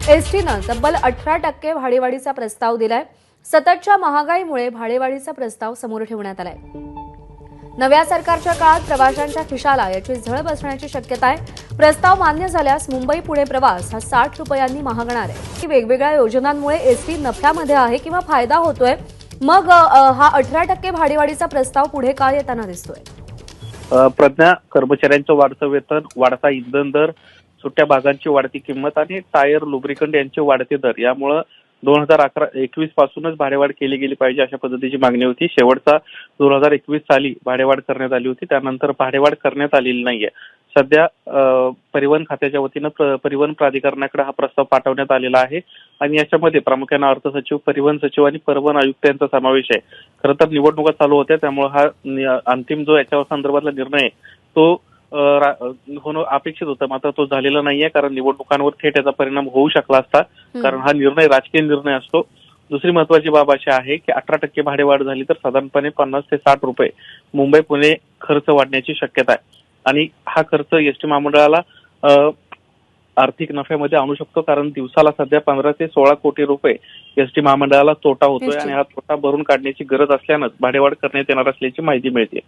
एसटीनं तब्बल 18% भाडेवाढीचा प्रस्ताव दिलाय। सततच्या महागाईमुळे भाडेवाढीचा प्रस्ताव समोर ठेवण्यात आलाय। नव्या सरकारच्या काळात प्रवाशांच्या खिशाला याची झळ बसण्याची शक्यता आहे। प्रस्ताव मान्य झाल्यास मुंबई पुणे प्रवास हा 60 रुपयांनी महागणार आहे। वेगवेगळ्या योजनांमुळे एसटी नफ्यामध्ये आहे किंवा फायदा होतोय, मग हा 18% भाडेवाढीचा प्रस्ताव पुढे का येताना दिसतोय? प्रज्ञा, कर्मचाऱ्यांचं वाढतं वेतन, वाढता इंधन दर, सुट्ट्या भागांची वाढती किंमत आणि टायर लुब्रिकंट यांचे वाढते दर यामुळे 2011-21 पासूनच भाडेवाढ केली गेली पाहिजे अशा पद्धतीची मागणी होती। शेवटचा 2021 साली भाडेवाढ करण्यात आली होती, त्यानंतर भाडेवाढ करण्यात आलेली नाहीये। सध्या परिवहन खात्याच्या वतीनं परिवहन प्राधिकरणाकडे हा प्रस्ताव पाठवण्यात आलेला आहे आणि याच्यामध्ये प्रामुख्याने अर्थ सचिव, परिवहन सचिव आणि परिवहन आयुक्त यांचा समावेश आहे। खरं तर निवडणुका चालू होत्या, त्यामुळे हा अंतिम जो याच्या संदर्भातला निर्णय तो होणं अपेक्षित होतं, मात्र तो झालेला नाहीये, कारण निवडणुकांवर थेट याचा परिणाम होऊ शकला असता, कारण हा निर्णय राजकीय निर्णय असतो। दुसरी महत्वाची बाब अशी आहे की 18% भाडेवाढ झाली तर साधारणपणे 50 ते 60 रुपये मुंबई पुणे खर्च वाढण्याची शक्यता आहे आणि हा खर्च एसटी महामंडळाला आर्थिक नफ्यामध्ये आणू शकतो, कारण दिवसाला सध्या 15 ते 16 कोटी रुपये एसटी महामंडळाला तोटा होतोय आणि हा तोटा भरून काढण्याची गरज असल्यानंच भाडेवाढ करण्यात येणार असल्याची माहिती मिळते।